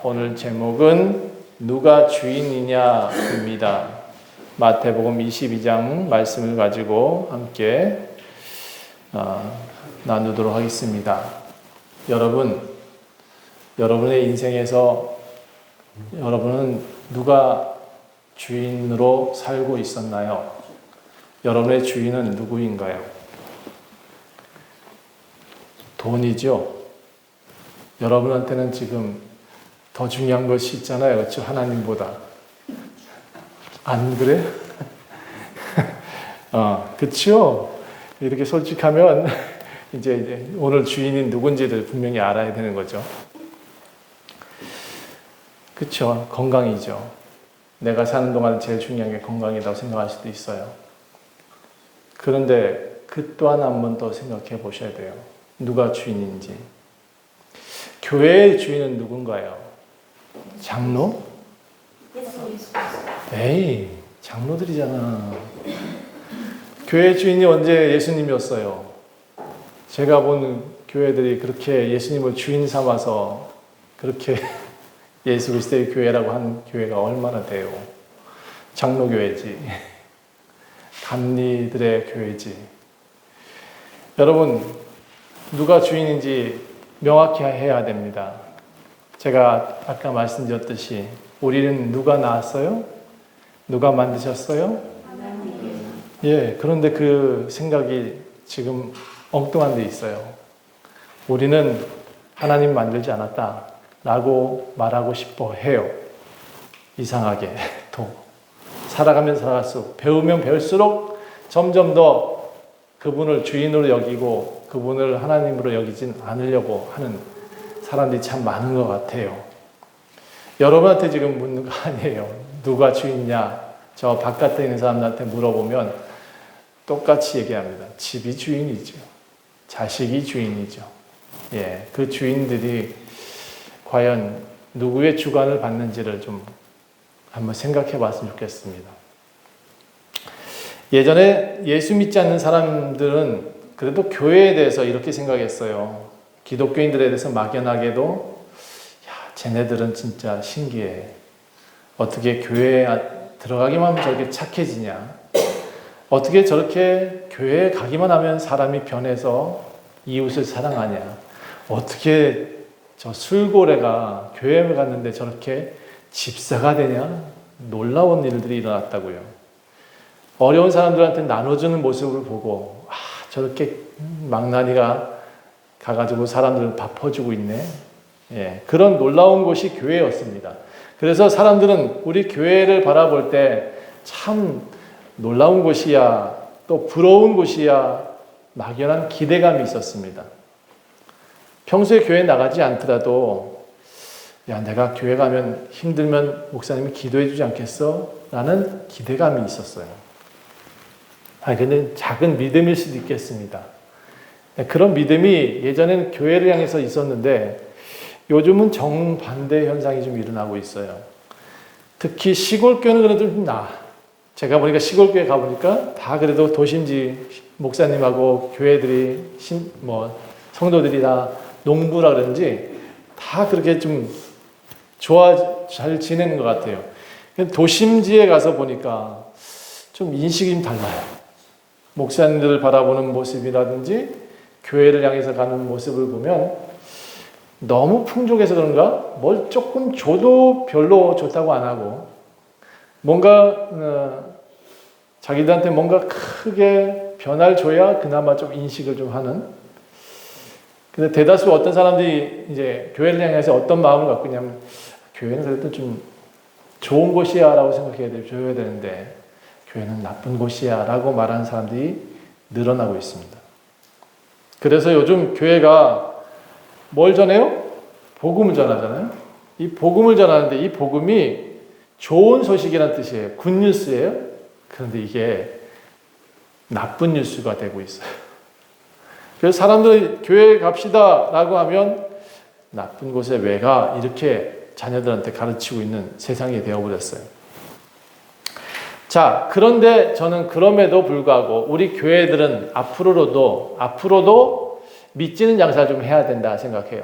오늘 제목은 누가 주인이냐입니다. 마태복음 22장 말씀을 가지고 함께 나누도록 하겠습니다. 여러분의 인생에서 여러분은 누가 주인으로 살고 있었나요? 여러분의 주인은 누구인가요? 돈이죠. 여러분한테는 지금 더 중요한 것이 있잖아요. 그렇죠? 하나님보다. 안 그래? 그렇죠? 이렇게 솔직하면 이제 오늘 주인이 누군지를 분명히 알아야 되는 거죠. 그렇죠? 건강이죠. 내가 사는 동안 제일 중요한 게 건강이라고 생각할 수도 있어요. 그런데 그 또한 한번 더 생각해 보셔야 돼요. 누가 주인인지. 교회의 주인은 누군가요? 장로? 에이, 장로들이잖아. 교회 주인이 언제 예수님이었어요? 제가 본 교회들이 그렇게 예수님을 주인 삼아서 그렇게 예수 그리스도의 교회라고 한 교회가 얼마나 돼요? 장로교회지. 감리들의 교회지. 여러분, 누가 주인인지 명확히 해야 됩니다. 제가 아까 말씀드렸듯이 우리는 누가 낳았어요? 누가 만드셨어요? 예, 그런데 그 생각이 지금 엉뚱한 데 있어요. 우리는 하나님 만들지 않았다 라고 말하고 싶어 해요. 이상하게 또 살아가면 살아갈수록 배우면 배울수록 점점 더 그분을 주인으로 여기고 그분을 하나님으로 여기진 않으려고 하는 사람들이 참 많은 것 같아요. 여러분한테 지금 묻는 거 아니에요. 누가 주인이냐? 저 바깥에 있는 사람들한테 물어보면 똑같이 얘기합니다. 집이 주인이죠. 자식이 주인이죠. 예, 그 주인들이 과연 누구의 주관을 받는지를 좀 한번 생각해 봤으면 좋겠습니다. 예전에 예수 믿지 않는 사람들은 그래도 교회에 대해서 이렇게 생각했어요. 기독교인들에 대해서 막연하게도 쟤네들은 진짜 신기해. 어떻게 교회에 들어가기만 하면 저렇게 착해지냐. 어떻게 저렇게 교회에 가기만 하면 사람이 변해서 이웃을 사랑하냐. 어떻게 저 술고래가 교회에 갔는데 저렇게 집사가 되냐. 놀라운 일들이 일어났다고요. 어려운 사람들한테 나눠주는 모습을 보고 저렇게 망나니가 가가지고 사람들을 밥 퍼주고 있네. 예, 그런 놀라운 곳이 교회였습니다. 그래서 사람들은 우리 교회를 바라볼 때 참 놀라운 곳이야, 또 부러운 곳이야, 막연한 기대감이 있었습니다. 평소에 교회 나가지 않더라도 야, 내가 교회 가면 힘들면 목사님이 기도해 주지 않겠어? 라는 기대감이 있었어요. 근데 작은 믿음일 수도 있겠습니다. 그런 믿음이 예전에는 교회를 향해서 있었는데 요즘은 정반대 현상이 좀 일어나고 있어요. 특히 시골 교회는 그래도 좀 나아. 제가 보니까 시골 교회 가보니까 다 그래도 도심지 목사님하고 교회들이 성도들이 다 농부라 그런지 다 그렇게 좀 잘 지내는 것 같아요. 도심지에 가서 보니까 좀 인식이 좀 달라요. 목사님들을 바라보는 모습이라든지 교회를 향해서 가는 모습을 보면 너무 풍족해서 그런가? 뭘 조금 줘도 별로 좋다고 안 하고 뭔가 자기들한테 뭔가 크게 변화를 줘야 그나마 좀 인식을 좀 하는. 근데 대다수 어떤 사람들이 이제 교회를 향해서 어떤 마음을 갖고 있냐면 교회는 그래도 좀 좋은 곳이야 라고 생각해야 줘야 되는데 교회는 나쁜 곳이야 라고 말하는 사람들이 늘어나고 있습니다. 그래서 요즘 교회가 뭘 전해요? 복음을 전하잖아요. 이 복음을 전하는데 이 복음이 좋은 소식이라는 뜻이에요. 굿뉴스예요. 그런데 이게 나쁜 뉴스가 되고 있어요. 그래서 사람들이 교회 갑시다 라고 하면 나쁜 곳에 왜 가? 이렇게 자녀들한테 가르치고 있는 세상이 되어버렸어요. 자, 그런데 저는 그럼에도 불구하고 우리 교회들은 앞으로도 믿지는 장사 좀 해야 된다 생각해요.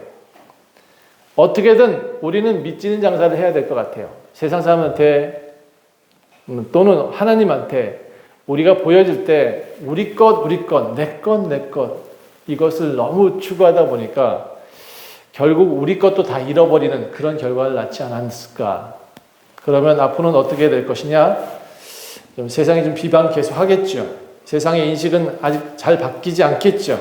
어떻게든 우리는 믿지는 장사를 해야 될 것 같아요. 세상 사람한테 또는 하나님한테 우리가 보여질 때 우리 것, 내 것 이것을 너무 추구하다 보니까 결국 우리 것도 다 잃어버리는 그런 결과를 낳지 않았을까. 그러면 앞으로는 어떻게 될 것이냐? 좀 세상이 좀 비방 계속 하겠죠. 세상의 인식은 아직 잘 바뀌지 않겠죠.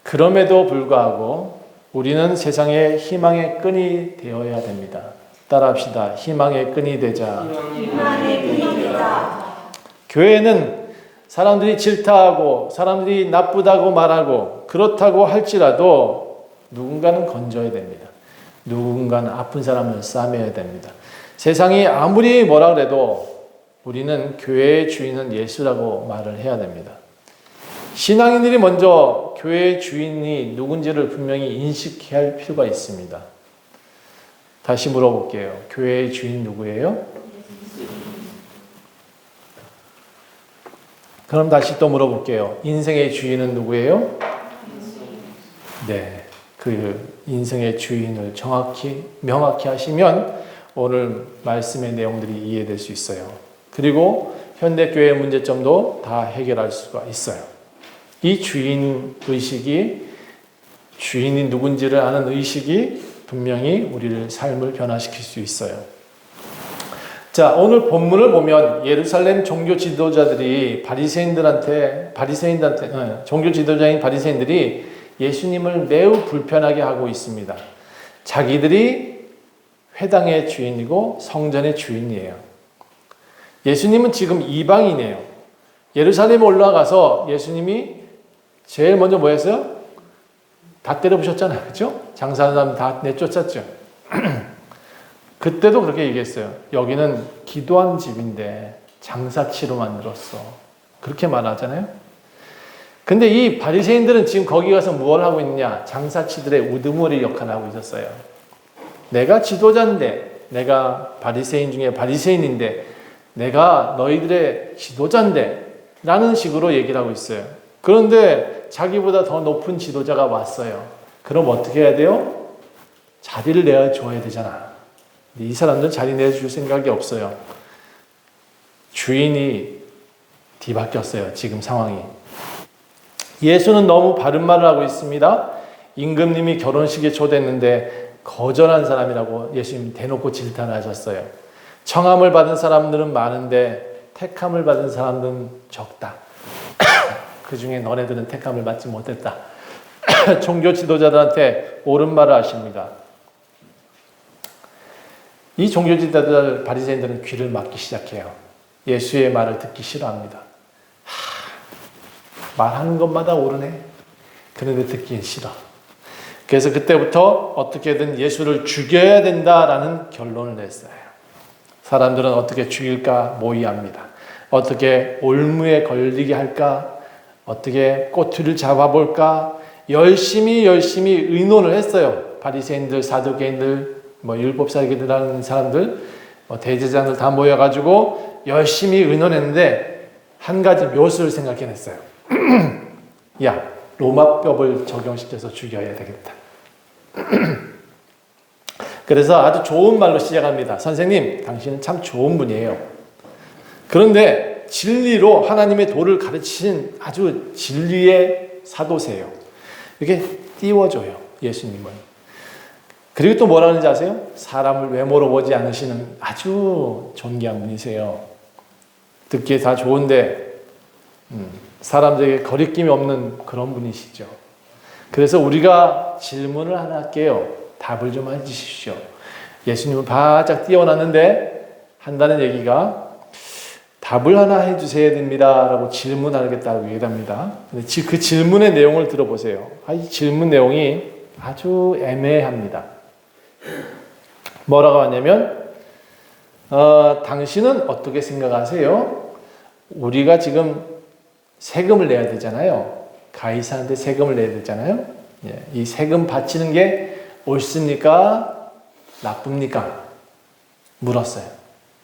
그럼에도 불구하고 우리는 세상의 희망의 끈이 되어야 됩니다. 따라합시다. 희망의 끈이 되자. 희망의 끈이 되자. 교회는 사람들이 질타하고 사람들이 나쁘다고 말하고 그렇다고 할지라도 누군가는 건져야 됩니다. 누군가는 아픈 사람을 싸매야 됩니다. 세상이 아무리 뭐라 그래도 우리는 교회의 주인은 예수라고 말을 해야 됩니다. 신앙인들이 먼저 교회의 주인이 누군지를 분명히 인식해야 할 필요가 있습니다. 다시 물어볼게요. 교회의 주인 누구예요? 그럼 다시 또 물어볼게요. 인생의 주인은 누구예요? 네, 그 인생의 주인을 정확히 명확히 하시면 오늘 말씀의 내용들이 이해될 수 있어요. 그리고 현대교회의 문제점도 다 해결할 수가 있어요. 이 주인 의식이, 주인이 누군지를 아는 의식이 분명히 우리를 삶을 변화시킬 수 있어요. 자, 오늘 본문을 보면 예루살렘 종교 지도자들이 종교 지도자인 바리새인들이 예수님을 매우 불편하게 하고 있습니다. 자기들이 회당의 주인이고 성전의 주인이에요. 예수님은 지금 이방인이에요. 예루살렘에 올라가서 예수님이 제일 먼저 뭐 했어요? 다 때려부셨잖아요. 그렇죠? 장사하는 사람 다 내쫓았죠. 그때도 그렇게 얘기했어요. 여기는 기도한 집인데 장사치로 만들었어. 그렇게 말하잖아요. 근데 이 바리새인들은 지금 거기 가서 뭘 하고 있냐? 장사치들의 우두머리 역할을 하고 있었어요. 내가 지도자인데, 내가 바리새인 중에 바리새인인데, 내가 너희들의 지도자인데 라는 식으로 얘기를 하고 있어요. 그런데 자기보다 더 높은 지도자가 왔어요. 그럼 어떻게 해야 돼요? 자리를 내어줘야 되잖아. 이 사람들은 자리 내줄 생각이 없어요. 주인이 뒤바뀌었어요. 지금 상황이. 예수는 너무 바른 말을 하고 있습니다. 임금님이 결혼식에 초대했는데 거절한 사람이라고 예수님 대놓고 질타를 하셨어요. 청함을 받은 사람들은 많은데 택함을 받은 사람들은 적다. 그 중에 너네들은 택함을 받지 못했다. 종교 지도자들한테 옳은 말을 하십니다. 이 종교 지도자들 바리새인들은 귀를 막기 시작해요. 예수의 말을 듣기 싫어합니다. 말하는 것마다 옳으네. 그런데 듣기 싫어. 그래서 그때부터 어떻게든 예수를 죽여야 된다라는 결론을 냈어요. 사람들은 어떻게 죽일까 모의합니다. 어떻게 올무에 걸리게 할까? 어떻게 꼬투리를 잡아볼까? 열심히 의논을 했어요. 바리새인들, 사두개인들, 율법사기들이라는 사람들, 대제사장들 다 모여가지고 열심히 의논했는데 한 가지 묘수를 생각해냈어요. 야, 로마법을 적용시켜서 죽여야 되겠다. 그래서 아주 좋은 말로 시작합니다. 선생님, 당신은 참 좋은 분이에요. 그런데 진리로 하나님의 도를 가르치신 아주 진리의 사도세요. 이렇게 띄워줘요, 예수님을. 그리고 또 뭐라 하는지 아세요? 사람을 외모로 보지 않으시는 아주 존귀한 분이세요. 듣기에 다 좋은데 사람들에게 거리낌이 없는 그런 분이시죠. 그래서 우리가 질문을 하나 할게요. 답을 좀 해주십시오. 예수님은 바짝 띄워놨는데 한다는 얘기가 답을 하나 해주셔야 됩니다 라고 질문하겠다고 얘기합니다. 근데 그 질문의 내용을 들어보세요. 이 질문 내용이 아주 애매합니다. 뭐라고 하냐면 당신은 어떻게 생각하세요? 우리가 지금 세금을 내야 되잖아요. 가이사한테 세금을 내야 되잖아요. 이 세금 바치는 게 옳습니까? 나쁩니까? 물었어요.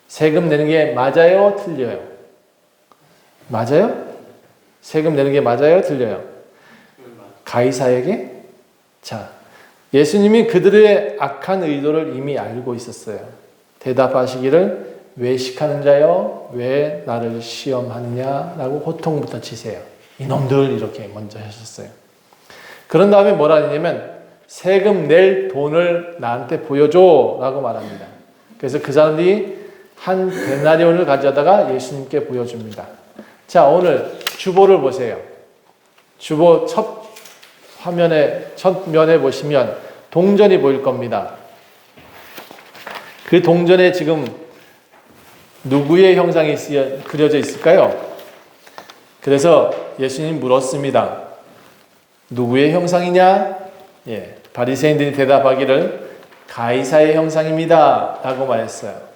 세금 내는 게 맞아요? 틀려요? 맞아요? 세금 내는 게 맞아요? 틀려요? 가이사에게? 자, 예수님이 그들의 악한 의도를 이미 알고 있었어요. 대답하시기를 외식하는 자여 왜 나를 시험하느냐 라고 호통부터 치세요. 이놈들 이렇게 먼저 하셨어요. 그런 다음에 뭐라 하냐면 세금 낼 돈을 나한테 보여줘 라고 말합니다. 그래서 그 사람들이 한 데나리온을 가져다가 예수님께 보여줍니다. 자, 오늘 주보를 보세요. 주보 첫 면에 보시면 동전이 보일 겁니다. 그 동전에 지금 누구의 형상이 그려져 있을까요? 그래서 예수님이 물었습니다. 누구의 형상이냐? 예, 바리새인들이 대답하기를 가이사의 형상입니다 라고 말했어요.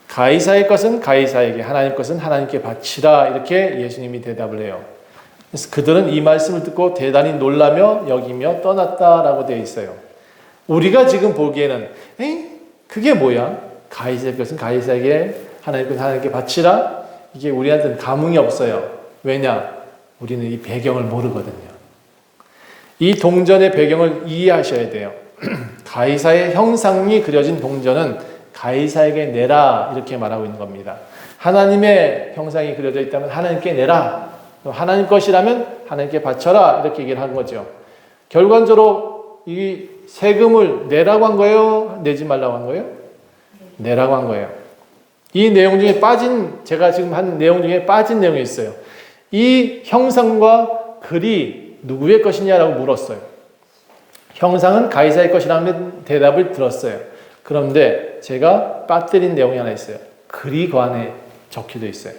가이사의 것은 가이사에게, 하나님 것은 하나님께 바치라, 이렇게 예수님이 대답을 해요. 그래서 그들은 이 말씀을 듣고 대단히 놀라며 여기며 떠났다라고 되어 있어요. 우리가 지금 보기에는 그게 뭐야? 가이사의 것은 가이사에게, 하나님 것은 하나님께 바치라? 이게 우리한테는 감흥이 없어요. 왜냐? 우리는 이 배경을 모르거든요. 이 동전의 배경을 이해하셔야 돼요. 가이사의 형상이 그려진 동전은 가이사에게 내라, 이렇게 말하고 있는 겁니다. 하나님의 형상이 그려져 있다면 하나님께 내라, 하나님 것이라면 하나님께 바쳐라, 이렇게 얘기를 한 거죠. 결과적으로 이 세금을 내라고 한 거예요? 내지 말라고 한 거예요? 내라고 한 거예요. 이 내용 중에 제가 지금 한 내용 중에 빠진 내용이 있어요. 이 형상과 글이 누구의 것이냐라고 물었어요. 형상은 가이사의 것이라는 대답을 들었어요. 그런데 제가 빠뜨린 내용이 하나 있어요. 글이 그 안에 적혀져 있어요.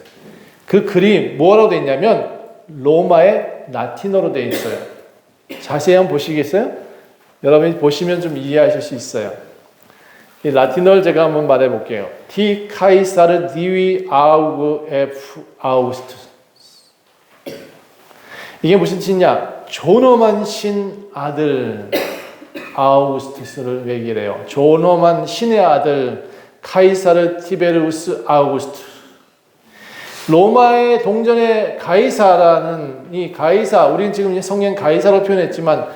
그 글이 뭐라고 되어 있냐면 로마의 라틴어로 되어 있어요. 자세히 한번 보시겠어요? 여러분이 보시면 좀 이해하실 수 있어요. 이 라틴어를 제가 한번 말해 볼게요. T 카이사르 디위 아우그 에프 아우스투스. 이게 무슨 뜻이냐? 존엄한 신 아들 아우구스투스를 얘기를 해요. 존엄한 신의 아들 카이사르 티베르우스 아우구스투스. 로마의 동전의 가이사라는 이 가이사, 우리는 지금 성경 가이사로 표현했지만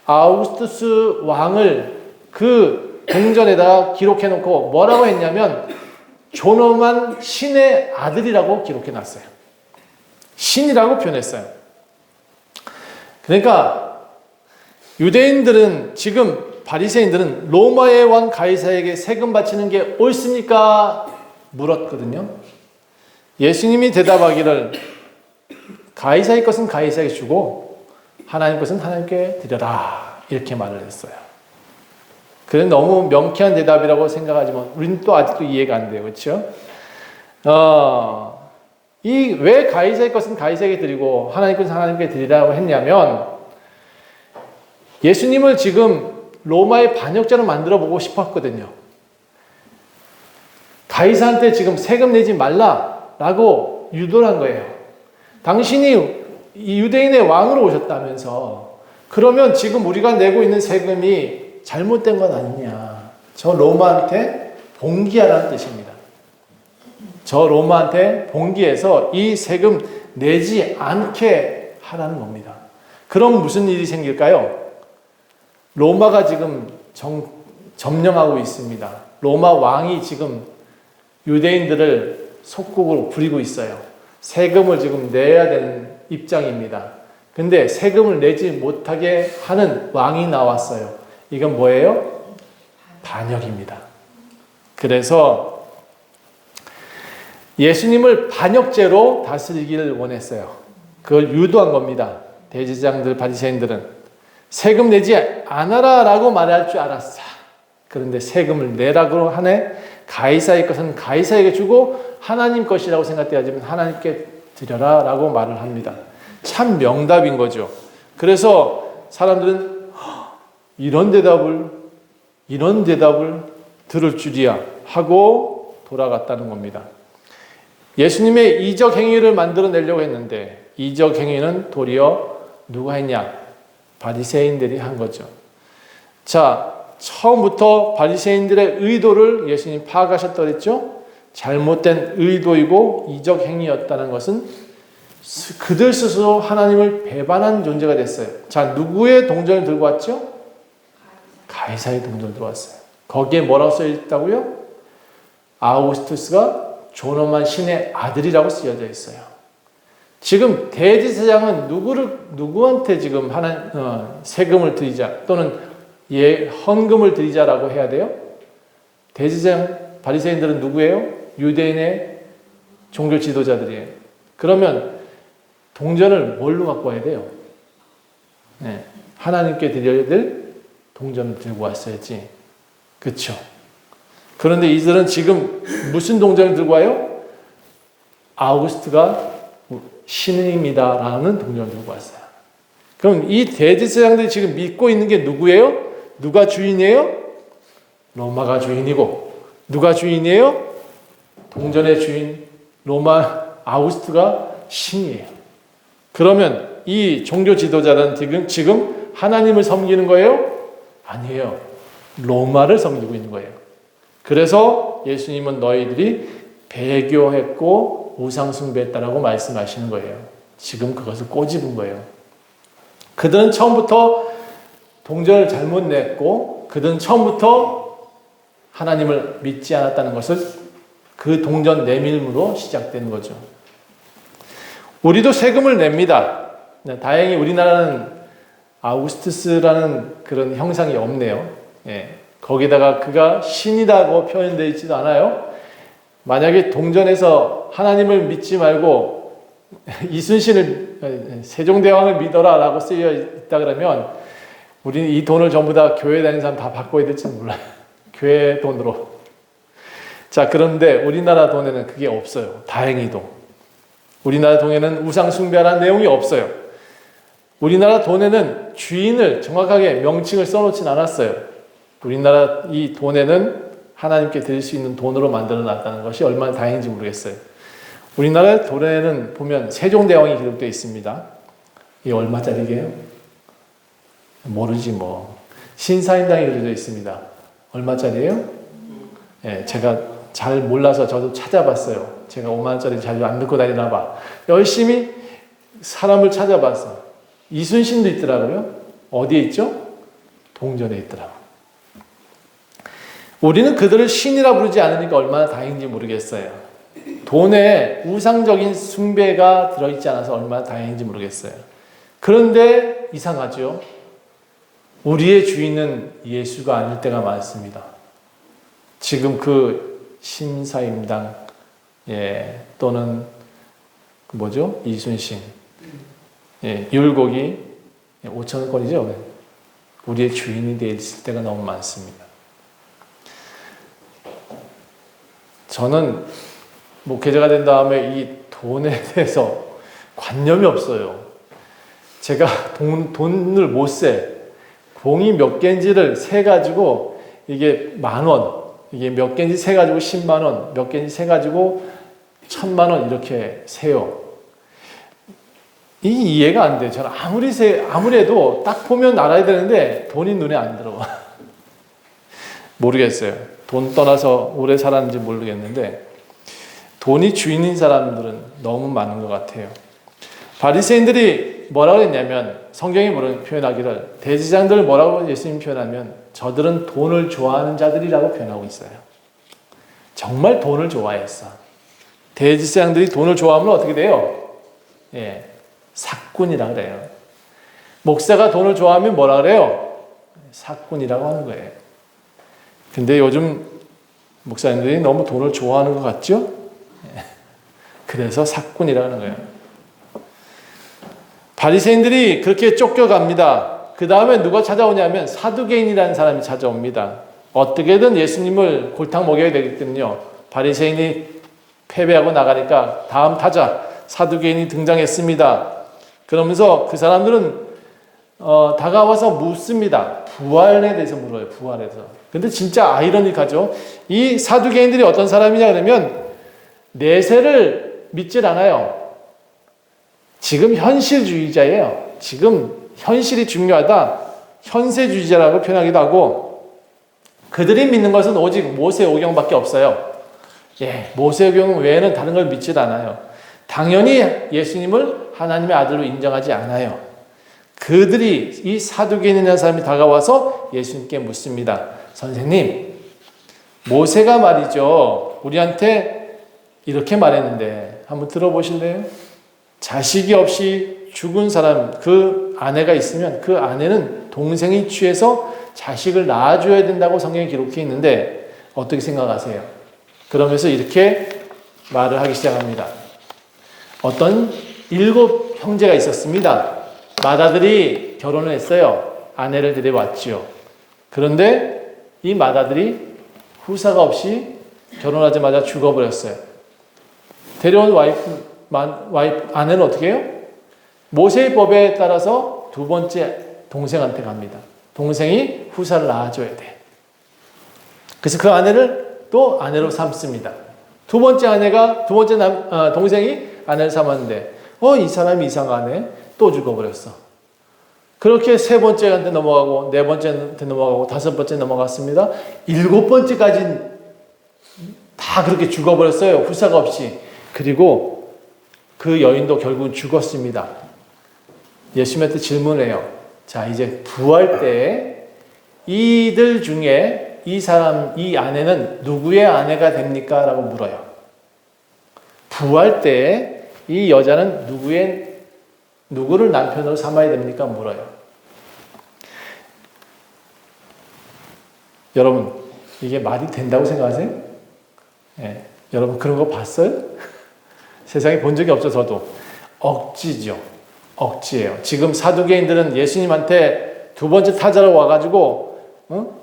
아우구스투스 왕을 그 동전에다가 기록해 놓고 뭐라고 했냐면 존엄한 신의 아들이라고 기록해 놨어요. 신이라고 표현했어요. 그러니까 유대인들은, 지금 바리새인들은 로마의 왕 가이사에게 세금 바치는 게 옳습니까? 물었거든요. 예수님이 대답하기를 가이사의 것은 가이사에게 주고 하나님 것은 하나님께 드려라, 이렇게 말을 했어요. 그래서 너무 명쾌한 대답이라고 생각하지만 우리는 또 아직도 이해가 안 돼요. 그렇죠? 왜 가이사의 것은 가이사에게 드리고 하나님 것은 하나님께 드리라고 했냐면 예수님을 지금 로마의 반역자로 만들어 보고 싶었거든요. 가이사한테 지금 세금 내지 말라라고 유도를 한 거예요. 당신이 유대인의 왕으로 오셨다면서 그러면 지금 우리가 내고 있는 세금이 잘못된 건 아니냐. 저 로마한테 봉기하라는 뜻입니다. 저 로마한테 봉기해서 이 세금 내지 않게 하라는 겁니다. 그럼 무슨 일이 생길까요? 로마가 지금 점령하고 있습니다. 로마 왕이 지금 유대인들을 속국으로 부리고 있어요. 세금을 지금 내야 되는 입장입니다. 근데 세금을 내지 못하게 하는 왕이 나왔어요. 이건 뭐예요? 반역입니다. 그래서 예수님을 반역죄로 다스리기를 원했어요. 그걸 유도한 겁니다. 대제사장들, 바리새인들은 세금 내지 않아라 라고 말할 줄 알았어. 그런데 세금을 내라고 하네. 가이사의 것은 가이사에게 주고 하나님 것이라고 생각되지만 하나님께 드려라 라고 말을 합니다. 참 명답인 거죠. 그래서 사람들은 이런 대답을 들을 줄이야 하고 돌아갔다는 겁니다. 예수님의 이적 행위를 만들어내려고 했는데 이적 행위는 도리어 누가 했냐? 바리새인들이 한 거죠. 자, 처음부터 바리새인들의 의도를 예수님 파악하셨다 그랬죠? 잘못된 의도이고 이적 행위였다는 것은 그들 스스로 하나님을 배반한 존재가 됐어요. 자, 누구의 동전을 들고 왔죠? 가이사의 동전 들어왔어요. 거기에 뭐라고 써있다고요? 아우구스투스가 존엄한 신의 아들이라고 쓰여져 있어요. 지금 대제사장은 누구한테 지금 세금을 드리자 또는 헌금을 드리자라고 해야 돼요? 대제사장 바리새인들은 누구예요? 유대인의 종교 지도자들이에요. 그러면 동전을 뭘로 갖고 와야 돼요? 네, 하나님께 드려야 될 동전을 들고 왔어야지. 그렇죠? 그런데 이들은 지금 무슨 동전을 들고 와요? 아우구스트가 신입니다라는 동전을 들고 왔어요. 그럼 이 대제사장들이 지금 믿고 있는 게 누구예요? 누가 주인이에요? 로마가 주인이고, 누가 주인이에요? 동전의 주인 로마 아우구스트가 신이에요. 그러면 이 종교 지도자는 지금 하나님을 섬기는 거예요? 아니에요. 로마를 섬기고 있는 거예요. 그래서 예수님은 너희들이 배교했고 우상숭배했다라고 말씀하시는 거예요. 지금 그것을 꼬집은 거예요. 그들은 처음부터 동전을 잘못 냈고 그들은 처음부터 하나님을 믿지 않았다는 것을 그 동전 내밀므로 시작되는 거죠. 우리도 세금을 냅니다. 다행히 우리나라는 아우구스투스라는 그런 형상이 없네요. 예. 거기다가 그가 신이라고 표현되어 있지도 않아요. 만약에 동전에서 하나님을 믿지 말고 이순신을 세종대왕을 믿어라 라고 쓰여 있다 그러면 우리는 이 돈을 전부 다 교회 다니는 사람 다 바꿔야 될지 몰라요. 교회 돈으로. 자, 그런데 우리나라 돈에는 그게 없어요. 다행히도. 우리나라 돈에는 우상 숭배하라는 내용이 없어요. 우리나라 돈에는 주인을 정확하게 명칭을 써놓진 않았어요. 우리나라 이 돈에는 하나님께 드릴 수 있는 돈으로 만들어 놨다는 것이 얼마나 다행인지 모르겠어요. 우리나라 돈에는 보면 세종대왕이 기록되어 있습니다. 이게 얼마짜리게요? 모르지 뭐. 신사임당이 그려져 있습니다. 얼마짜리예요? 예, 제가 잘 몰라서 저도 찾아봤어요. 제가 5만 원짜리 잘 안 듣고 다니나 봐. 열심히 사람을 찾아봤어. 이순신도 있더라고요. 어디에 있죠? 동전에 있더라고요. 우리는 그들을 신이라 부르지 않으니까 얼마나 다행인지 모르겠어요. 돈에 우상적인 숭배가 들어있지 않아서 얼마나 다행인지 모르겠어요. 그런데 이상하죠. 우리의 주인은 예수가 아닐 때가 많습니다. 지금 그 신사임당 또는 뭐죠? 이순신 율곡이 5,000원권이죠. 우리의 주인이 되어 있을 때가 너무 많습니다. 저는 목회자가 된 다음에 이 돈에 대해서 관념이 없어요. 제가 돈을 못 세. 공이 몇 개인지를 세가지고 이게 10,000원, 이게 몇 개인지 세가지고 10만 원, 몇 개인지 세가지고 1,000만 원 이렇게 세요. 이 이해가 안 돼요. 저는 아무래도 딱 보면 알아야 되는데 돈이 눈에 안 들어와. 모르겠어요. 돈 떠나서 오래 살았는지 모르겠는데 돈이 주인인 사람들은 너무 많은 것 같아요. 바리새인들이 뭐라고 했냐면 성경이 뭐라고 표현하기를 대제사장들을 뭐라고 예수님 표현하면 저들은 돈을 좋아하는 자들이라고 표현하고 있어요. 정말 돈을 좋아했어. 대제사장들이 돈을 좋아하면 어떻게 돼요? 사꾼이라 그래요. 목사가 돈을 좋아하면 뭐라 그래요? 사꾼이라고 하는 거예요. 근데 요즘 목사님들이 너무 돈을 좋아하는 것 같죠? 그래서 사꾼이라고 하는 거예요. 바리새인들이 그렇게 쫓겨갑니다. 그 다음에 누가 찾아오냐면 사두개인이라는 사람이 찾아옵니다. 어떻게든 예수님을 골탕 먹여야 되겠거든요. 바리새인이 패배하고 나가니까 다음 타자 사두개인이 등장했습니다. 그러면서 그 사람들은 다가와서 묻습니다. 부활에 대해서 물어요. 부활에 대해서. 근데 진짜 아이러니하죠. 이 사두개인들이 어떤 사람이냐 그러면 내세를 믿질 않아요. 지금 현실주의자예요. 지금 현실이 중요하다. 현세주의자라고 표현하기도 하고 그들이 믿는 것은 오직 모세오경밖에 없어요. 모세오경 외에는 다른 걸 믿질 않아요. 당연히 예수님을 하나님의 아들로 인정하지 않아요. 그들이 이 사두개인이라는 사람이 다가와서 예수님께 묻습니다. 선생님, 모세가 말이죠, 우리한테 이렇게 말했는데 한번 들어보실래요? 자식이 없이 죽은 사람, 그 아내가 있으면 그 아내는 동생이 취해서 자식을 낳아줘야 된다고 성경에 기록해 있는데 어떻게 생각하세요? 그러면서 이렇게 말을 하기 시작합니다. 어떤 7 형제가 있었습니다. 맏아들이 결혼을 했어요. 아내를 데려왔지요. 그런데 이 맏아들이 후사가 없이 결혼하자마자 죽어버렸어요. 데려온 아내는 어떻게 해요? 모세의 법에 따라서 2번째 동생한테 갑니다. 동생이 후사를 낳아줘야 돼. 그래서 그 아내를 또 아내로 삼습니다. 2번째 동생이 아내를 삼았는데, 이 사람이 이상하네. 또 죽어버렸어. 그렇게 3번째한테 넘어가고, 4번째한테 넘어가고, 5번째 넘어갔습니다. 7번째까지 다 그렇게 죽어버렸어요. 후사가 없이. 그리고 그 여인도 결국은 죽었습니다. 예수님한테 질문을 해요. 자, 이제 부활 때 이들 중에 이 아내는 누구의 아내가 됩니까? 라고 물어요. 부활 때 이 여자는 누구를 남편으로 삼아야 됩니까? 물어요. 여러분, 이게 말이 된다고 생각하세요? 예. 여러분, 그런 거 봤어요? 세상에 본 적이 없어, 저도. 억지죠. 억지예요. 지금 사두개인들은 예수님한테 2번째 타자로 와가지고,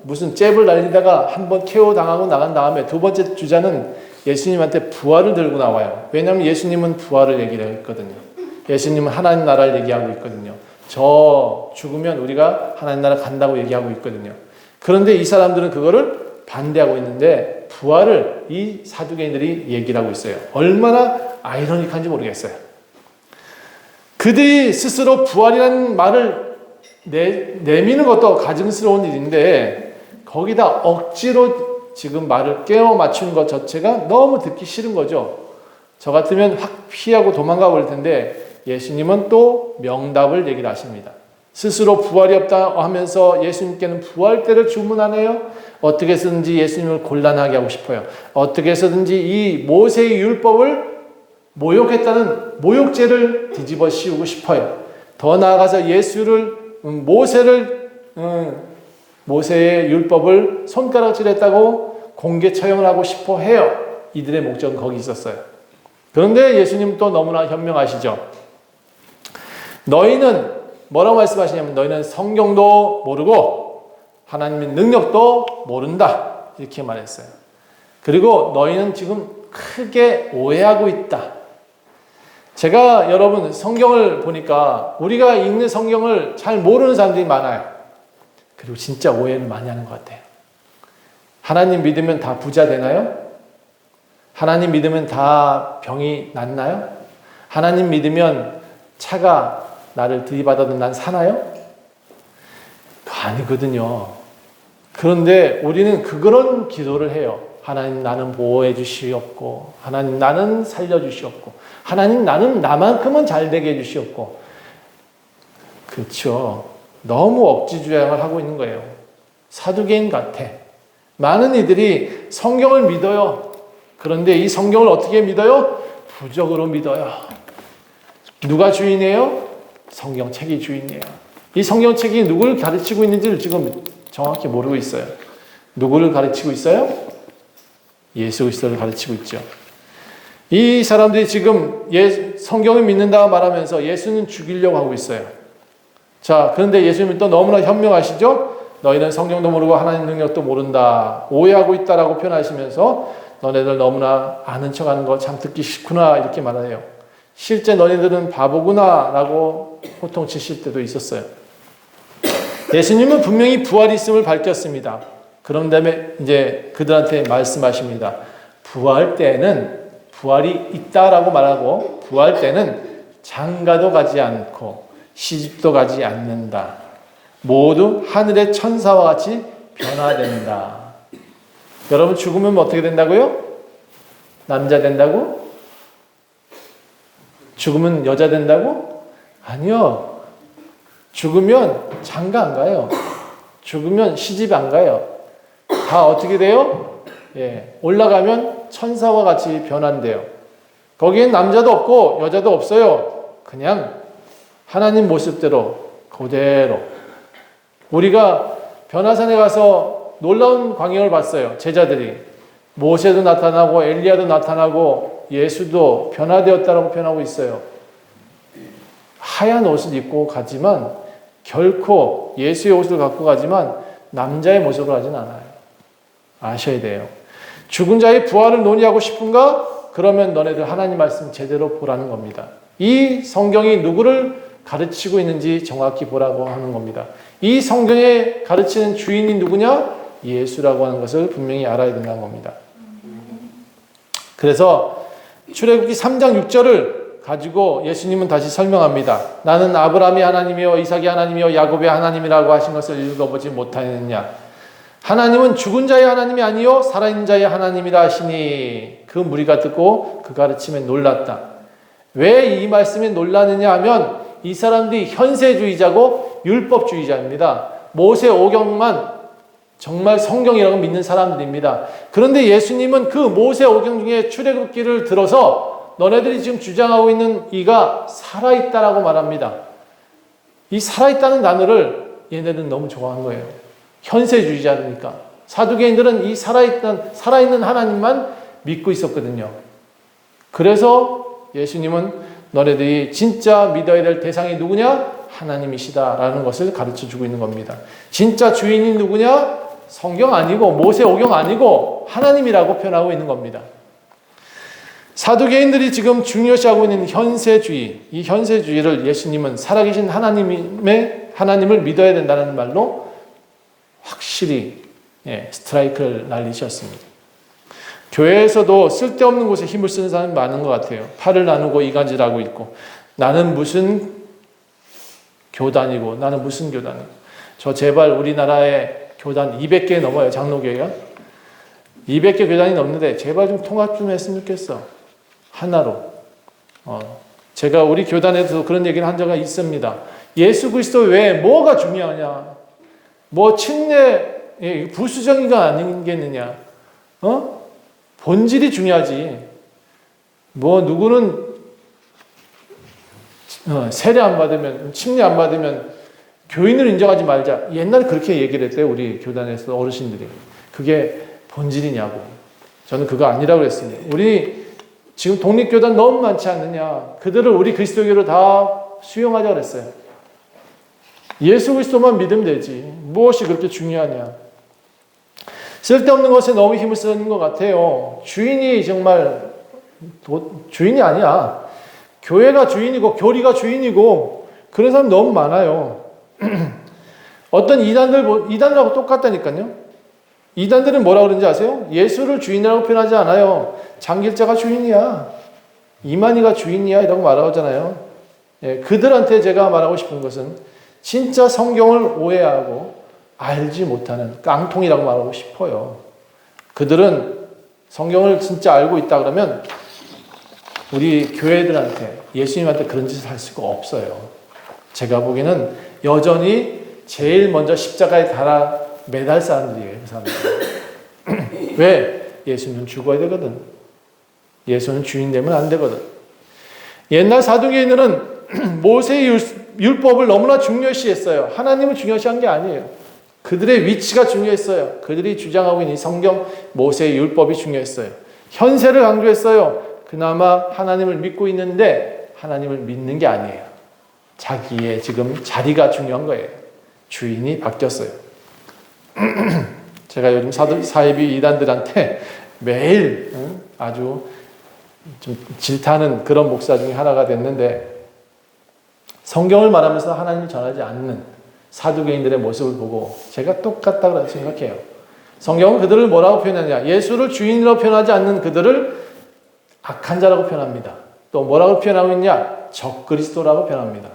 무슨 잽을 날리다가 한번 KO 당하고 나간 다음에 2번째 주자는 예수님한테 부활을 들고 나와요. 왜냐하면 예수님은 부활을 얘기를 했거든요. 예수님은 하나님 나라를 얘기하고 있거든요. 저 죽으면 우리가 하나님 나라 간다고 얘기하고 있거든요. 그런데 이 사람들은 그거를 반대하고 있는데 부활을 이 사두개인들이 얘기를 하고 있어요. 얼마나 아이러니한지 모르겠어요. 그들이 스스로 부활이라는 말을 내미는 것도 가증스러운 일인데 거기다 억지로 지금 말을 깨워 맞추는 것 자체가 너무 듣기 싫은 거죠. 저 같으면 확 피하고 도망가 버릴 텐데 예수님은 또 명답을 얘기를 하십니다. 스스로 부활이 없다 하면서 예수님께는 부활 때를 주문하네요. 어떻게 해서든지 예수님을 곤란하게 하고 싶어요. 어떻게 해서든지 이 모세의 율법을 모욕했다는 모욕죄를 뒤집어 씌우고 싶어요. 더 나아가서 모세의 율법을 손가락질했다고 공개 처형을 하고 싶어 해요. 이들의 목적은 거기 있었어요. 그런데 예수님 또 너무나 현명하시죠. 너희는 뭐라고 말씀하시냐면 너희는 성경도 모르고 하나님의 능력도 모른다. 이렇게 말했어요. 그리고 너희는 지금 크게 오해하고 있다. 제가 여러분 성경을 보니까 우리가 읽는 성경을 잘 모르는 사람들이 많아요. 그리고 진짜 오해를 많이 하는 것 같아요. 하나님 믿으면 다 부자 되나요? 하나님 믿으면 다 병이 낫나요? 하나님 믿으면 차가 나를 들이받아도 난 사나요? 아니거든요. 그런데 우리는 그런 기도를 해요. 하나님 나는 보호해 주시옵고 하나님 나는 살려 주시옵고 하나님 나는 나만큼은 잘 되게 해 주시옵고. 그렇죠. 너무 억지주장을 하고 있는 거예요. 사두개인 같아. 많은 이들이 성경을 믿어요. 그런데 이 성경을 어떻게 믿어요? 부적으로 믿어요. 누가 주인이에요? 성경책이 주인이에요. 이 성경책이 누구를 가르치고 있는지를 지금 정확히 모르고 있어요. 누구를 가르치고 있어요? 예수 그리스도를 가르치고 있죠. 이 사람들이 지금 성경을 믿는다 말하면서 예수는 죽이려고 하고 있어요. 자, 그런데 예수님은 또 너무나 현명하시죠? 너희는 성경도 모르고 하나님 능력도 모른다. 오해하고 있다라고 표현하시면서 너네들 너무나 아는 척하는 거 참 듣기 싫구나 이렇게 말해요. 실제 너희들은 바보구나 라고 호통치실 때도 있었어요. 예수님은 분명히 부활이 있음을 밝혔습니다. 그런 다음에 이제 그들한테 말씀하십니다. 부활 때는 부활이 있다라고 말하고 부활 때는 장가도 가지 않고 시집도 가지 않는다. 모두 하늘의 천사와 같이 변화된다. 여러분 죽으면 어떻게 된다고요? 남자 된다고? 죽으면 여자 된다고? 아니요. 죽으면 장가 안 가요. 죽으면 시집 안 가요. 다 어떻게 돼요? 예, 올라가면 천사와 같이 변한대요. 거기엔 남자도 없고 여자도 없어요. 그냥 하나님 모습대로 그대로. 우리가 변화산에 가서 놀라운 광경을 봤어요. 제자들이. 모세도 나타나고 엘리야도 나타나고 예수도 변화되었다라고 표현하고 있어요. 하얀 옷을 입고 가지만 결코 예수의 옷을 갖고 가지만 남자의 모습을 하진 않아요. 아셔야 돼요. 죽은 자의 부활을 논의하고 싶은가? 그러면 너네들 하나님 말씀 제대로 보라는 겁니다. 이 성경이 누구를 가르치고 있는지 정확히 보라고 하는 겁니다. 이 성경에 가르치는 주인이 누구냐? 예수라고 하는 것을 분명히 알아야 된다는 겁니다. 그래서 출애굽기 3장 6절을 가지고 예수님은 다시 설명합니다. 나는 아브라함의 하나님이요 이삭의 하나님이요 야곱의 하나님이라고 하신 것을 읽어보지 못하느냐. 하나님은 죽은 자의 하나님이 아니요 살아있는 자의 하나님이라 하시니 그 무리가 듣고 그 가르침에 놀랐다. 왜 이 말씀에 놀라느냐 하면 이 사람들이 현세주의자고 율법주의자입니다. 모세 오경만 정말 성경이라고 믿는 사람들입니다. 그런데 예수님은 그 모세 오경 중에 출애굽기를 들어서 너네들이 지금 주장하고 있는 이가 살아있다라고 말합니다. 이 살아있다는 단어를 얘네들은 너무 좋아한 거예요. 현세주의자니까. 사두개인들은 이 살아있는 하나님만 믿고 있었거든요. 그래서 예수님은 너네들이 진짜 믿어야 될 대상이 누구냐? 하나님이시다라는 것을 가르쳐주고 있는 겁니다. 진짜 주인이 누구냐? 성경 아니고 모세 오경 아니고 하나님이라고 표현하고 있는 겁니다. 사두개인들이 지금 중요시하고 있는 현세주의, 이 현세주의를 예수님은 살아계신 하나님을 믿어야 된다는 말로 확실히 스트라이크를 날리셨습니다. 교회에서도 쓸데없는 곳에 힘을 쓰는 사람이 많은 것 같아요. 팔을 나누고 이간질하고 있고 나는 무슨 교단이고 나는 무슨 교단이고 저 제발 우리나라에 교단 200개 넘어요. 장로교회가 200개 교단이 넘는데 제발 좀 통합 좀 했으면 좋겠어. 하나로. 제가 우리 교단에서 그런 얘기를 한 적이 있습니다. 예수 그리스도 외에 뭐가 중요하냐? 뭐 침례 부수적인가 아니겠느냐? 본질이 중요하지. 뭐 누구는 세례 안 받으면 침례 안 받으면 교인을 인정하지 말자. 옛날에 그렇게 얘기를 했대요. 우리 교단에서 어르신들이. 그게 본질이냐고. 저는 그거 아니라고 그랬습니다. 우리 지금 독립교단 너무 많지 않느냐. 그들을 우리 그리스도교로 다 수용하자 그랬어요. 예수 그리스도만 믿으면 되지. 무엇이 그렇게 중요하냐. 쓸데없는 것에 너무 힘을 쓰는 것 같아요. 주인이 정말 주인이 아니야. 교회가 주인이고 교리가 주인이고 그런 사람 너무 많아요. 어떤 이단들하고 똑같다니까요. 이단들은 뭐라고 그러는지 아세요? 예수를 주인이라고 표현하지 않아요. 장길자가 주인이야. 이만희가 주인이야 이라고 말하잖아요. 그들한테 제가 말하고 싶은 것은 진짜 성경을 오해하고 알지 못하는 깡통이라고 말하고 싶어요. 그들은 성경을 진짜 알고 있다 그러면 우리 교회들한테 예수님한테 그런 짓을 할 수가 없어요. 제가 보기에는 여전히 제일 먼저 십자가에 달아 매달 사람들이에요. 그 사람들. 왜? 예수는 죽어야 되거든. 예수는 주인 되면 안 되거든. 옛날 사두개인들은 모세의 율법을 너무나 중요시했어요. 하나님을 중요시한 게 아니에요. 그들의 위치가 중요했어요. 그들이 주장하고 있는 이 성경 모세의 율법이 중요했어요. 현세를 강조했어요. 그나마 하나님을 믿고 있는데 하나님을 믿는 게 아니에요. 자기의 지금 자리가 중요한 거예요. 주인이 바뀌었어요. 제가 요즘 사이비 이단들한테 매일 아주 좀 질타하는 그런 목사 중에 하나가 됐는데 성경을 말하면서 하나님을 전하지 않는 사두개인들의 모습을 보고 제가 똑같다고 생각해요. 성경은 그들을 뭐라고 표현하냐? 예수를 주인으로 표현하지 않는 그들을 악한 자라고 표현합니다. 또 뭐라고 표현하고 있냐? 적그리스도라고 표현합니다.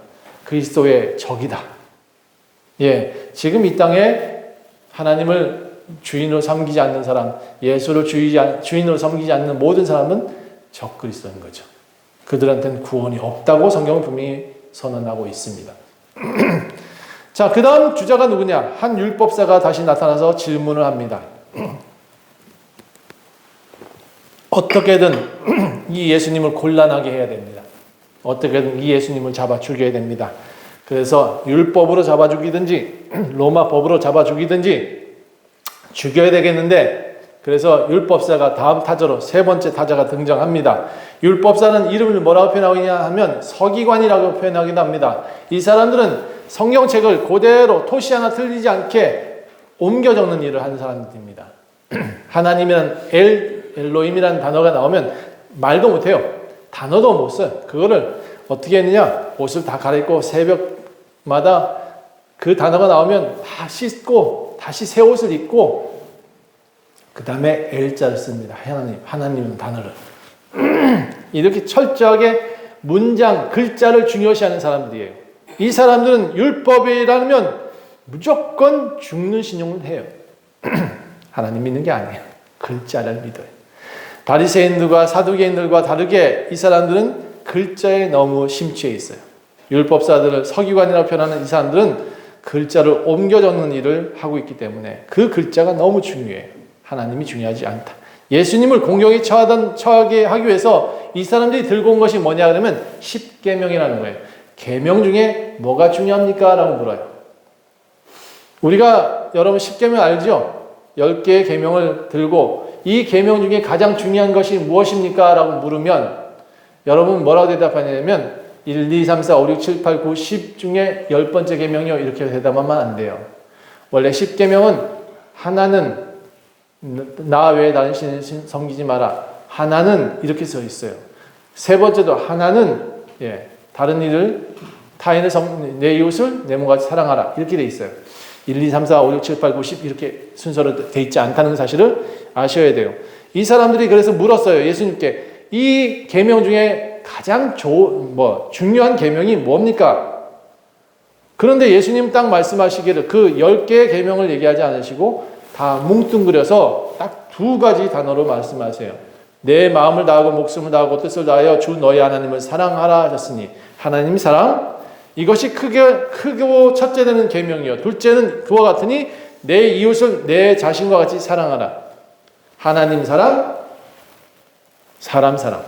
그리스도의 적이다. 지금 이 땅에 하나님을 주인으로 섬기지 않는 사람, 예수를 주인으로 섬기지 않는 모든 사람은 적그리스도인 거죠. 그들한테는 구원이 없다고 성경은 분명히 선언하고 있습니다. 자, 그 다음 주자가 누구냐? 한 율법사가 다시 나타나서 질문을 합니다. 어떻게든 이 예수님을 곤란하게 해야 됩니다. 어떻게든 이 예수님을 잡아 죽여야 됩니다. 그래서 율법으로 잡아 죽이든지 로마 법으로 잡아 죽이든지 죽여야 되겠는데, 그래서 율법사가 다음 타자로 세 번째 타자가 등장합니다. 율법사는 이름을 뭐라고 표현하느냐 하면 서기관이라고 표현하기도 합니다. 이 사람들은 성경책을 그대로 토시 하나 틀리지 않게 옮겨 적는 일을 하는 사람들입니다. 하나님이란 엘로힘이라는 단어가 나오면 말도 못해요. 단어도 못 써요. 그거를 어떻게 했느냐? 옷을 다 갈아입고 새벽마다 그 단어가 나오면 다 씻고 다시 새 옷을 입고 그 다음에 L자를 씁니다. 하나님 단어를. 이렇게 철저하게 문장, 글자를 중요시하는 사람들이에요. 이 사람들은 율법이라면 무조건 죽는 신용을 해요. 하나님 믿는 게 아니에요. 글자를 믿어요. 바리새인들과 사두개인들과 다르게 이 사람들은 글자에 너무 심취해 있어요. 율법사들을 서기관이라고 표현하는 이 사람들은 글자를 옮겨 적는 일을 하고 있기 때문에 그 글자가 너무 중요해요. 하나님이 중요하지 않다. 예수님을 공경에 처하게 하기 위해서 이 사람들이 들고 온 것이 뭐냐 그러면 십계명이라는 거예요. 계명 중에 뭐가 중요합니까? 라고 물어요. 우리가 여러분 십계명 알죠? 10개의 계명을 들고 이 계명 중에 가장 중요한 것이 무엇입니까? 라고 물으면 여러분 뭐라고 대답하냐면 1, 2, 3, 4, 5, 6, 7, 8, 9, 10 중에 10번째 계명이요. 이렇게 대답하면 안 돼요. 원래 십계명은 하나는 나 외에 다른 신을 섬기지 마라. 하나는 이렇게 써 있어요. 세 번째도 하나는 다른 이를 타인을 내 이웃을 내 몸같이 사랑하라. 이렇게 돼 있어요. 1, 2, 3, 4, 5, 6, 7, 8, 9, 10 이렇게 순서로 돼 있지 않다는 사실을 아셔야 돼요. 이 사람들이 그래서 물었어요. 예수님께 이 계명 중에 가장 중요한 계명이 뭡니까? 그런데 예수님 딱 말씀하시기를 그 10개의 계명을 얘기하지 않으시고 다 뭉뚱그려서 딱 두 가지 단어로 말씀하세요. 내 마음을 다하고 목숨을 다하고 뜻을 다하여 주 너희 하나님을 사랑하라 하셨으니 하나님 사랑 이것이 크고 첫째 되는 계명이요. 둘째는 그와 같으니 내 이웃을 내 자신과 같이 사랑하라. 하나님 사랑, 사람 사랑.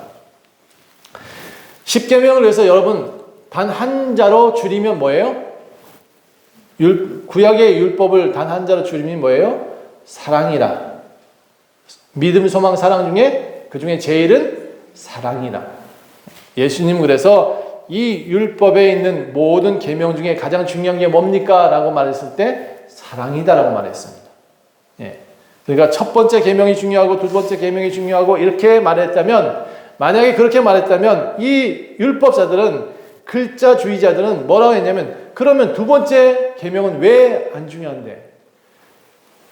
십계명을 위해서 여러분 단 한 자로 줄이면 뭐예요? 구약의 율법을 단 한 자로 줄이면 뭐예요? 사랑이라. 믿음, 소망, 사랑 중에 그 중에 제일은 사랑이라. 예수님 그래서 이 율법에 있는 모든 계명 중에 가장 중요한 게 뭡니까? 라고 말했을 때 사랑이다라고 말했습니다. 그러니까 첫 번째 계명이 중요하고 두 번째 계명이 중요하고 이렇게 말했다면, 만약에 그렇게 말했다면 이 율법자들은, 글자주의자들은 뭐라고 했냐면 그러면 두 번째 계명은 왜 안 중요한데?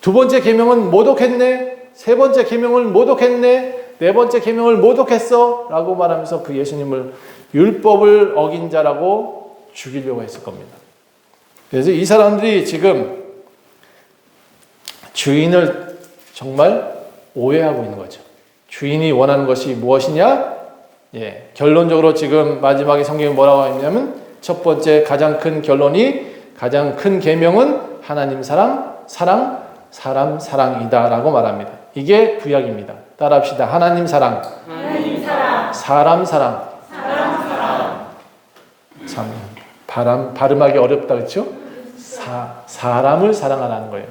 두 번째 계명은 모독했네? 세 번째 계명을 모독했네? 네 번째 계명을 모독했어? 라고 말하면서 그 예수님을 율법을 어긴 자라고 죽이려고 했을 겁니다. 그래서 이 사람들이 지금 주인을 정말 오해하고 있는 거죠. 주인이 원하는 것이 무엇이냐? 결론적으로 지금 마지막에 성경이 뭐라고 했냐면 첫 번째 가장 큰 결론이, 가장 큰 계명은 하나님 사랑, 사람 사랑이다 라고 말합니다. 이게 구약입니다. 따라합시다. 하나님 사랑, 사람 사랑. 참 발음하기 어렵다 그렇죠? 사람을 사랑하라는 거예요.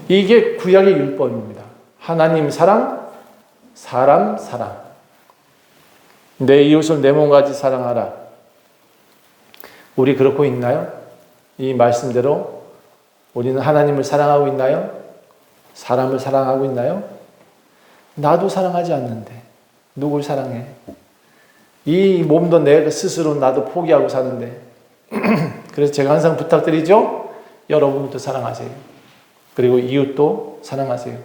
이게 구약의 율법입니다. 하나님 사랑, 사람 사랑. 내 이웃을 내 몸같이 사랑하라. 우리 그렇고 있나요? 이 말씀대로 우리는 하나님을 사랑하고 있나요? 사람을 사랑하고 있나요? 나도 사랑하지 않는데 누굴 사랑해? 이 몸도 내 스스로 나도 포기하고 사는데 그래서 제가 항상 부탁드리죠. 여러분부터 사랑하세요. 그리고 이웃도 사랑하세요.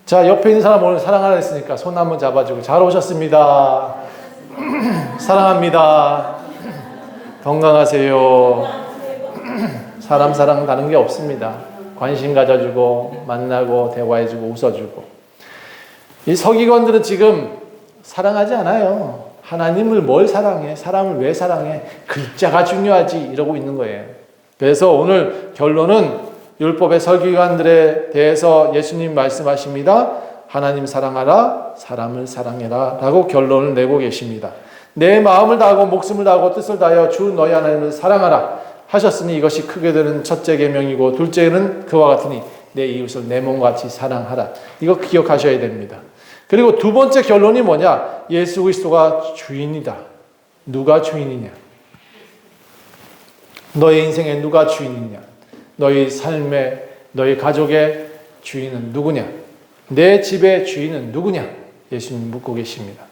자, 옆에 있는 사람 오늘 사랑하라 했으니까 손 한번 잡아주고 잘 오셨습니다. 사랑합니다. 건강하세요. 사람 사랑 다른 게 없습니다. 관심 가져주고 만나고 대화해주고 웃어주고. 이 서기관들은 지금 사랑하지 않아요. 하나님을 뭘 사랑해? 사람을 왜 사랑해? 글자가 중요하지 이러고 있는 거예요. 그래서 오늘 결론은 율법의 설교관들에 대해서 예수님 말씀하십니다. 하나님 사랑하라, 사람을 사랑해라 라고 결론을 내고 계십니다. 내 마음을 다하고 목숨을 다하고 뜻을 다하여 주 너희 하나님을 사랑하라 하셨으니 이것이 크게 되는 첫째 계명이고 둘째는 그와 같으니 내 이웃을 내 몸과 같이 사랑하라. 이거 기억하셔야 됩니다. 그리고 두 번째 결론이 뭐냐? 예수 그리스도가 주인이다. 누가 주인이냐? 너의 인생에 누가 주인이냐? 너희 삶의, 너희 가족의 주인은 누구냐? 내 집의 주인은 누구냐? 예수님 묻고 계십니다.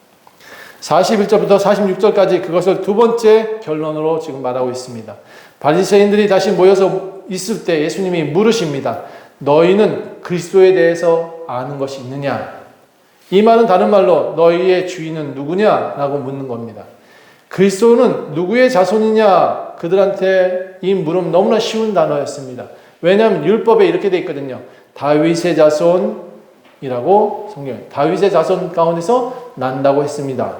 41절부터 46절까지 그것을 두 번째 결론으로 지금 말하고 있습니다. 바리새인들이 다시 모여서 있을 때 예수님이 물으십니다. 너희는 그리스도에 대해서 아는 것이 있느냐? 이 말은 다른 말로 너희의 주인은 누구냐? 라고 묻는 겁니다. 그리스도는 누구의 자손이냐? 그들한테 이 물음 너무나 쉬운 단어였습니다. 왜냐하면 율법에 이렇게 돼 있거든요. 다윗의 자손이라고 성경에 다윗의 자손 가운데서 난다고 했습니다.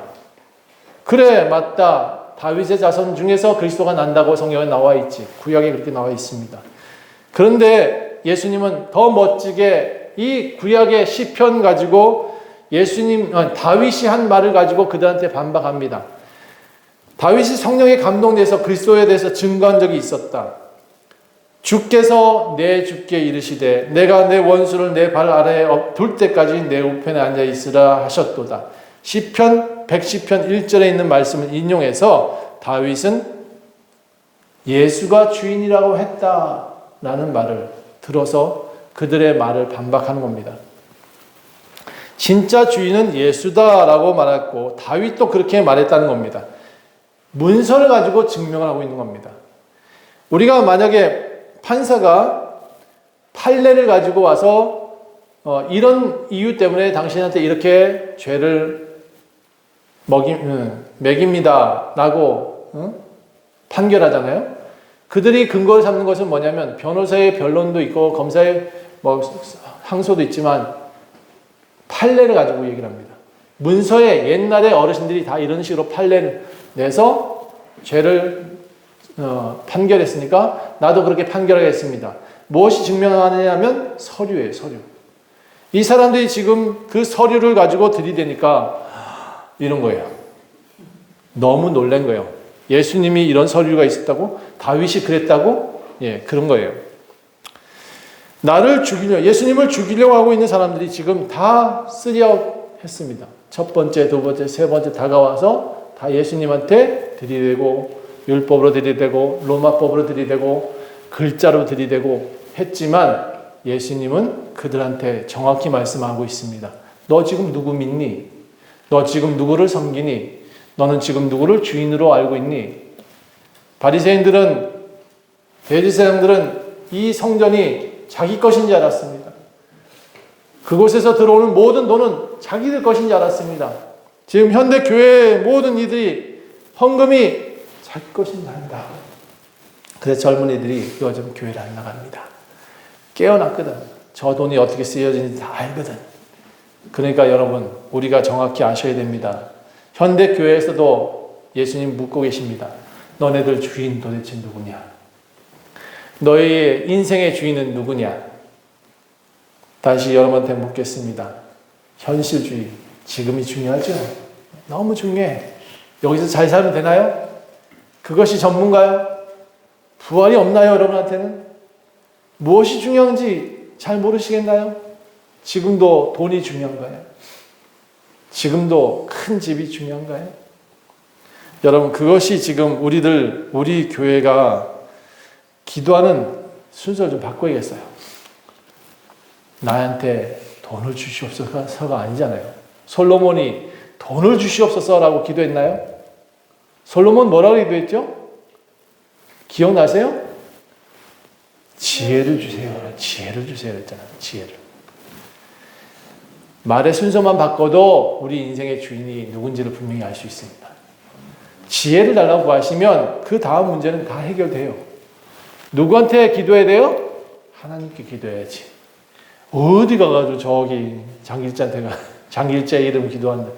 그래 맞다. 다윗의 자손 중에서 그리스도가 난다고 성경에 나와 있지. 구약에 그렇게 나와 있습니다. 그런데 예수님은 더 멋지게 이 구약의 시편 가지고 다윗이 한 말을 가지고 그들한테 반박합니다. 다윗이 성령에 감동돼서 그리스도에 대해서 증거한 적이 있었다. 주께서 내 주께 이르시되 내가 내 원수를 내 발 아래에 둘 때까지 내 우편에 앉아 있으라 하셨도다. 시편 110편 1절에 있는 말씀을 인용해서 다윗은 예수가 주인이라고 했다라는 말을 들어서 그들의 말을 반박하는 겁니다. 진짜 주인은 예수다라고 말했고 다윗도 그렇게 말했다는 겁니다. 문서를 가지고 증명을 하고 있는 겁니다. 우리가 만약에 판사가 판례를 가지고 와서 이런 이유 때문에 당신한테 이렇게 죄를 매깁니다 라고 판결하잖아요. 그들이 근거를 삼는 것은 뭐냐면 변호사의 변론도 있고 검사의 항소도 있지만 판례를 가지고 얘기를 합니다. 문서에 옛날에 어르신들이 다 이런 식으로 판례를 내서 죄를 판결했으니까 나도 그렇게 판결하겠습니다. 무엇이 증명하느냐면 서류예요. 서류. 이 사람들이 지금 그 서류를 가지고 들이대니까 이런 거예요. 너무 놀란 거예요. 예수님이 이런 서류가 있었다고? 다윗이 그랬다고? 예, 그런 거예요. 예수님을 죽이려고 하고 있는 사람들이 지금 다 쓰리아웃 했습니다. 첫 번째, 두 번째, 세 번째 다가와서 다 예수님한테 들이대고 율법으로 들이대고 로마법으로 들이대고 글자로 들이대고 했지만 예수님은 그들한테 정확히 말씀하고 있습니다. 너 지금 누구 믿니? 너 지금 누구를 섬기니? 너는 지금 누구를 주인으로 알고 있니? 바리새인들은 대제사장들은 이 성전이 자기 것인 줄 알았습니다. 그곳에서 들어오는 모든 돈은 자기들 것인 줄 알았습니다. 지금 현대 교회의 모든 이들이 헌금이 자기 것인 줄 안다. 그래서 젊은이들이 요즘 교회를 안 나갑니다. 깨어났거든. 저 돈이 어떻게 쓰여지는지 다 알거든. 그러니까 여러분 우리가 정확히 아셔야 됩니다. 현대 교회에서도 예수님 묻고 계십니다. 너네들 주인 도대체 누구냐? 너의 인생의 주인은 누구냐? 다시 여러분한테 묻겠습니다. 현실주의, 지금이 중요하죠? 너무 중요해. 여기서 잘 살면 되나요? 그것이 전문가요? 부활이 없나요, 여러분한테는? 무엇이 중요한지 잘 모르시겠나요? 지금도 돈이 중요한가요? 지금도 큰 집이 중요한가요? 여러분, 그것이 지금 우리 교회가 기도하는 순서를 좀 바꿔야겠어요. 나한테 돈을 주시옵소서가 아니잖아요. 솔로몬이 돈을 주시옵소서라고 기도했나요? 솔로몬 뭐라고 기도했죠? 기억나세요? 지혜를 주세요. 지혜를 주세요 했잖아요. 지혜를. 말의 순서만 바꿔도 우리 인생의 주인이 누군지를 분명히 알 수 있습니다. 지혜를 달라고 하시면 그 다음 문제는 다 해결돼요. 누구한테 기도해야 돼요? 하나님께 기도해야지. 어디 가가지고 저기 장길자한테 장길자 이름 기도한다.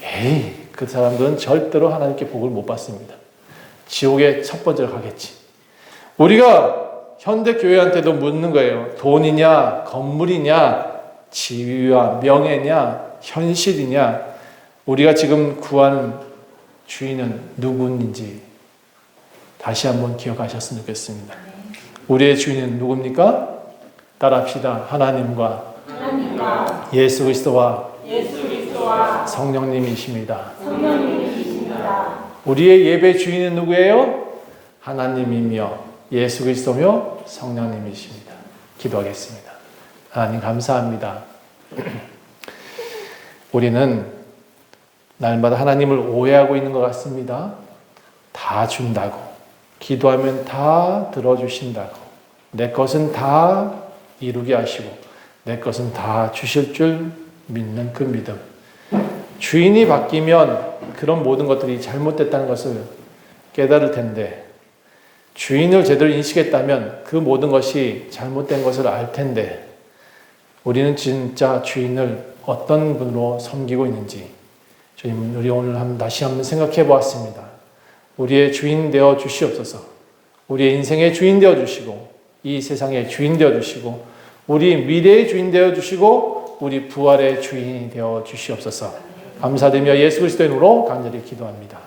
에이, 그 사람들은 절대로 하나님께 복을 못 받습니다. 지옥에 첫 번째로 가겠지. 우리가 현대 교회한테도 묻는 거예요. 돈이냐, 건물이냐, 지위와 명예냐, 현실이냐, 우리가 지금 구하는 주인은 누구인지 다시 한번 기억하셨으면 좋겠습니다. 우리의 주인은 누굽니까? 따라합시다. 하나님과 예수 그리스도와 성령님이십니다. 우리의 예배 주인은 누구예요? 하나님이며 예수 그리스도며 성령님이십니다. 기도하겠습니다. 하나님 감사합니다. 우리는 날마다 하나님을 오해하고 있는 것 같습니다. 다 준다고, 기도하면 다 들어주신다고, 내 것은 다 이루게 하시고 내 것은 다 주실 줄 믿는 그 믿음. 주인이 바뀌면 그런 모든 것들이 잘못됐다는 것을 깨달을 텐데, 주인을 제대로 인식했다면 그 모든 것이 잘못된 것을 알 텐데, 우리는 진짜 주인을 어떤 분으로 섬기고 있는지 주님, 우리 오늘 다시 한번 생각해 보았습니다. 우리의 주인 되어 주시옵소서. 우리의 인생의 주인 되어 주시고, 이 세상의 주인 되어 주시고, 우리 미래의 주인 되어 주시고, 우리 부활의 주인이 되어 주시옵소서. 감사드리며 예수 그리스도의 이름으로 간절히 기도합니다.